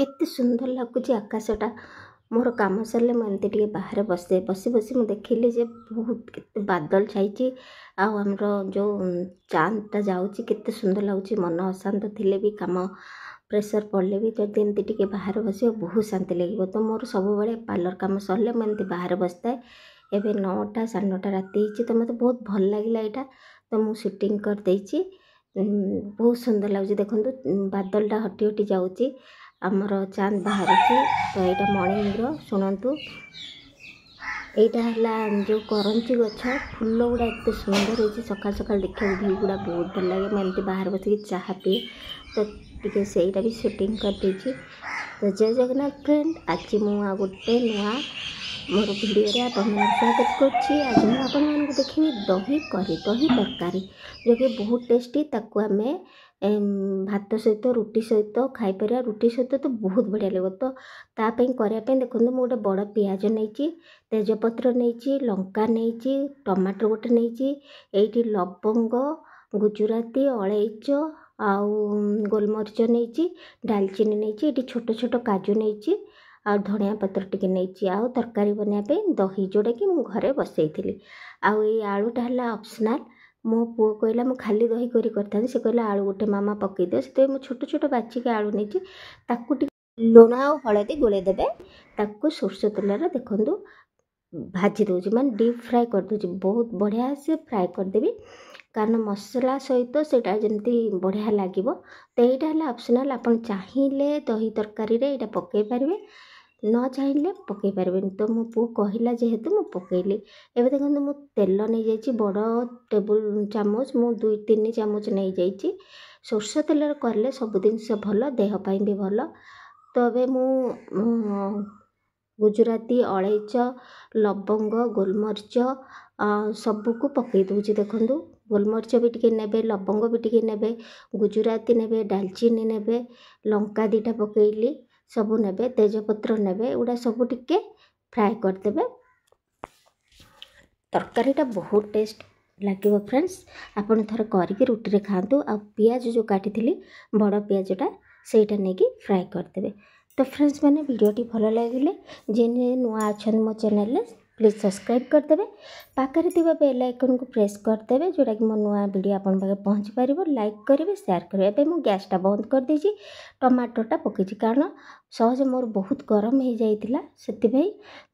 केते सुंदर लगुच आकाशटा। मोर काम सरले मुझे टे बाहर बसे बसी बसी मुझे देखिली जे बहुत केते बादल छाई आमर जो चांदटा जाऊँगी केते सुंदर लगुच। मन अशांत थिले भी काम प्रेसर पड़े भी जदि एमती टे बाहर बस बहुत शांति लगे। तो मोर सब बड़े पार्लर काम सरले मुझे बाहर बसता एवं 9टा 9:30 राति तो मत बहुत भल लगे यहाँ। तो मुझे शूटिंग कर देछि बहुत सुंदर लगुच। देखो बादलटा हटी हटी जाऊँगी आमर चांद बाहर तो यहाँ मॉर्निंग शुणु यहाँ जो करंची गछ फूल गुड़ा एत सुंदर होती सकाल सकाल देखा व्यू गुड़ा बहुत भल लगे। मुझे बाहर बस चाह पिए तो टे से भी शूटिंग कर देछि। तो जय जगन्नाथ फ्रेंड, आज मुझे गोटे नुआ मोर भिडियो स्वागत करुँची। आज मुझे देखी दही करी दही तरकारी जो कि बहुत टेस्टी। ताकू आमे भात सहित रुटी सहित खाईपर। रुटी सहित तो बहुत बढ़िया लगे। तो तापाई करने देखो मुझे गोटे बड़ पियाज नहीं, तेजपत्र नहीं, लंका नहीं, टमाटर गोटे नहीं, ये लवंग गुजराती अलैच आउ गोलमरीच नहीं, डालचीनी नहीं, ये छोट छोट काजू नहीं आ धनिया पत्र टिके नहीं आउ तरकारी बनाया दही जोड़ा कि मु घरे बसई आउ ये आलूटा है ऑप्शनल। मो पुओ कहला मु खाली दही करी करता से कहला आलू गोटे मामा पकई दियो से मु छोट छोट बाचिक आलू नहीं ताकू लुण आ हलदी गोले देबे ताकू सोरष तेल देखु भाजी दूसरी माने डीप फ्राए कर दूसरी बहुत बढ़िया से फ्राए करदेवी कारण मसला सहित सेटा जमती बढ़िया लगे। तो यहाँ है ऑप्शनल आप चाहिए दही तरकारी यहाँ पकई पारे न चाहिए पकई पारे। तो मो पु कहला जेहेतु मु पकईली। एबे देखो मु तेल नहीं जाइए बड़ टेबुल चामच मु 2-3 चामच नहीं जाइए। सोरष तेल करले सब जिनस भल देह पाई भी भल। तो अबे मु गुजराती अलैच लवंग गोलमरीच सबको पकई दूची। देखो गोलमरीच भी टिके नेबे, लवंग भी टिके नेबे, गुजराती नेबे, डालचीनी नेबे, लंका 2टा पकईली सबू नेबे, तेजपत्र नेबे, उड़ा सबू टिके फ्राए करदेबे। तरकारीटा बहुत टेस्ट लगे फ्रेंड्स। आपन थोड़ा करके रुटी रे खातु। आ पियाज जो काटी बड़ पियाजटा सेटा नहीं कि फ्राए करदेबे। तो फ्रेंड्स मैंने वीडियोटी भल लगे जे नुआ अच्छा मो चैनल प्लीज सब्सक्राइब करदेवे। पाखे थी बेल आइकन को प्रेस करदेवे जोटा कि मो नुआ वीडियो आपन पाखे पहुँची पार। लाइक करेंगे शेयर करेंगे। एबे मु गैसटा बंद कर देछि टमाटरटा पकई कारण सहज मोर बहुत गरम हो जाइतिला से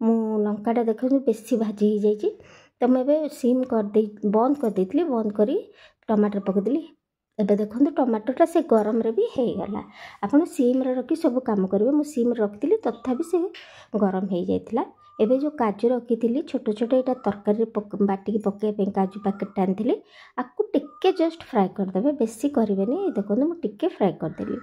मु लंकाटा देखो बेसी भाजी हो जाइए। तो मुझे सिम कर बंद कर देती बंद करी टमाटर पकईदेली। एबे देखो टमाटरटा से गरम रे भी हो गला। आपन सिम रे रखी सब काम करेंगे। मु सिम रखी तथापि से गरम हो जाइतिला। एबे जो काजू रखी छोट छोट यहाँ तरकारी बाटिकी पकईपी काजू पैकेट आनी आपको टिके जस्ट फ्राए करदेवे बेसी करेंगे। देखो मुझे टिके फ्राए करदेली।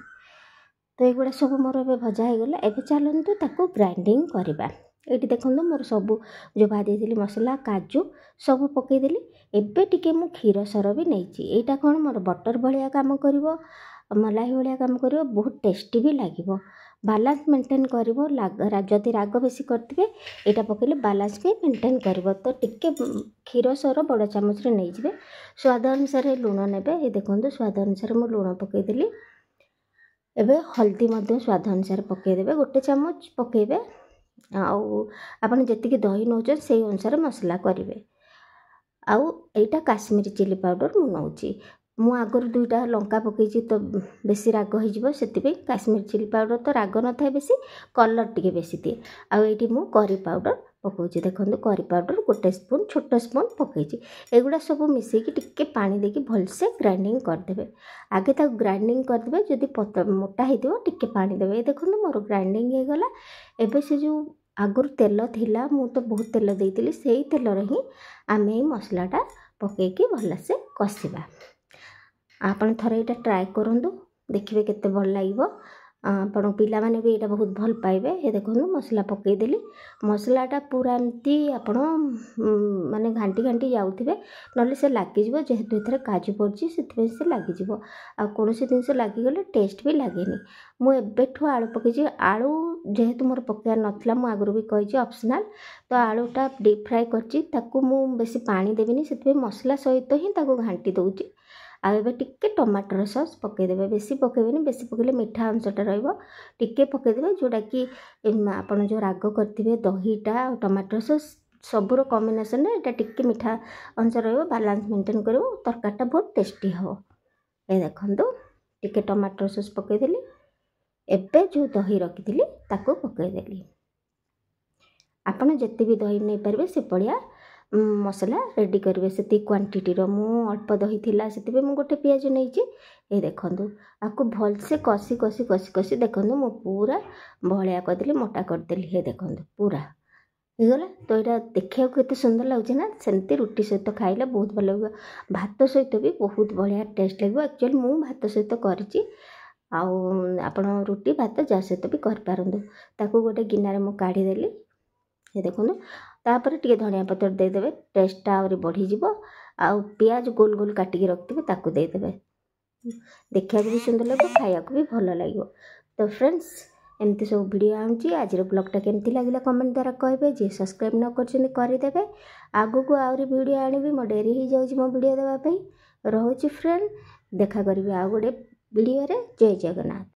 तो युवा सब मोर ए भजा हो गला। एबे चलतु ताको ग्राइंडिंग करवा। ये देखो मोर सब जो भाजी थी मसला काजू सब पकईदेली। एबे टिके मु क्षीर सर भी नहीं। यहाँ कौन मोर बटर भाया काम कर मलाई भाया काम कर बहुत टेस्टी भी लगे। बालांस मेंटेन कर जदि राग बेसी करते यहाँ पकड़े बालांस भी मेंटेन कर। तो टिके क्षीर सर बड़ चामच नहीं जाए। स्वाद अनुसार लुण ने ये देखो स्वाद अनुसार मु लुण पकईदेली। एबे हल्दी मध्य स्वाद अनुसार पकईदेवे गोटे चामच पकईबे। आपन जी दही नौ से अनुसार मसला करेंगे। आउ एटा काश्मीरी चिली पाउडर मु नौची। मु आगर 2टा लंका पकईची तो बेसी राग हो काश्मीरी चिली पाउडर तो राग न था बेसी कलर टिके बेसी दिए। आउटी मु करी पाउडर पकाउची। देखो करी पाउडर गोटे स्पून छोट स्पून पकईची। एगुड़ा सब मिसेकी टिके पानी देकी भलसे ग्राइंडिंग करदेवे। आगे ताको ग्राइंडिंग करदेवे जदि मोटा होइतिबो टिके पानी देवे। देखो मोर ग्राइंडिंग हो गला। एबे से जो आगुर तेल थिला मु तो बहुत तेल देइतिली सेही तेल रे ही आमे मसलाटा पकईकी भलसे कषिबा। आपन थरे एटा ट्राए करंदु देखिबे केते भल लागिबो। आपण पिला माने भी एटा बहुत भल पाइबे। ये देखो मसला पकईदेली। मसलाटा पूरा एमती आपण माने घांटी घांटी जाउथिबे नले से लागी जिवो जेहेतु एथरे काजू पड़ची सेथबे से लागी जिवो। आ कोनोसी जिंस लागी गले टेस्ट भी लागेनी। मु एबेठु आलू पकईची। आलू जेहेतु मोर पकया नथला मु आगुरु भी कहिची ऑप्शनल। तो आलूटा डीप फ्राए करची ताकू मु बेसी पानी देबिनी सेथबे मसला सहित ही ताकू घांटी दउची। ଆଉ ଏବେ टिके टमाटर सॉस पकईदेवे बेसी पकईबेनि बेसी पकईले मीठा अंशटा रहिबो टिके पकईदेवे जोटा कि आपण जो राग करथिबे दहीटा टमाटर सॉस सबुर कॉम्बिनेशन रे एटा टिके मीठा अंश रहिबो बैलेंस मेंटेन करिवो तरकारीटा बहुत टेस्टी हो ए देखंतु टिके टमाटर सॉस पकईदेली एबे जो दही रखिथिली ताको पकईदेली आपण जत्ते भी दही नहीं पारबे से पड़िया मसला रेडी करेंगे से क्वांटिटी मु अल्प दही थिला से मु गोटे पियाज नहीं ये देखो आपको भलसे कषि कषि कषि कषि देखो मु पूरा भलिया करदेली मोटा करदेली हे देखो पूरा ହେଇଗଲା तो यहाँ देखा केते सुंदर लगुच ना सेमती रुटी सहित खाइले बहुत भल लगे भात सहित भी बहुत बढ़िया टेस्ट लगे एक्चुअली मु भात सहित करिछि आपण रुटी भात जा सहित भी कर पारंतु ताको गोटे गिनारे मु काढ़ी देली ये देखो तापर टिके धनिया पत्र देदेवे टेस्ट आहरी बढ़ीज आउ पियाज गोल गोल काटिकी रखिथे ताकू देदेवे देखा भी सुंदर लगे खाया भी भल लगे तो फ्रेंड्स एमती सब वीडियो आउची आज ब्लॉगटा केमती लगे कमेंट द्वारा कहे जे सब्सक्राइब न करदेवे आगु को आहरी वीडियो आनी मो डेरी हो जाऊँ मो वीडियो देवाई रोचे फ्रेंड देखा करी आउ गोटे वीडियो रे जय जगन्नाथ।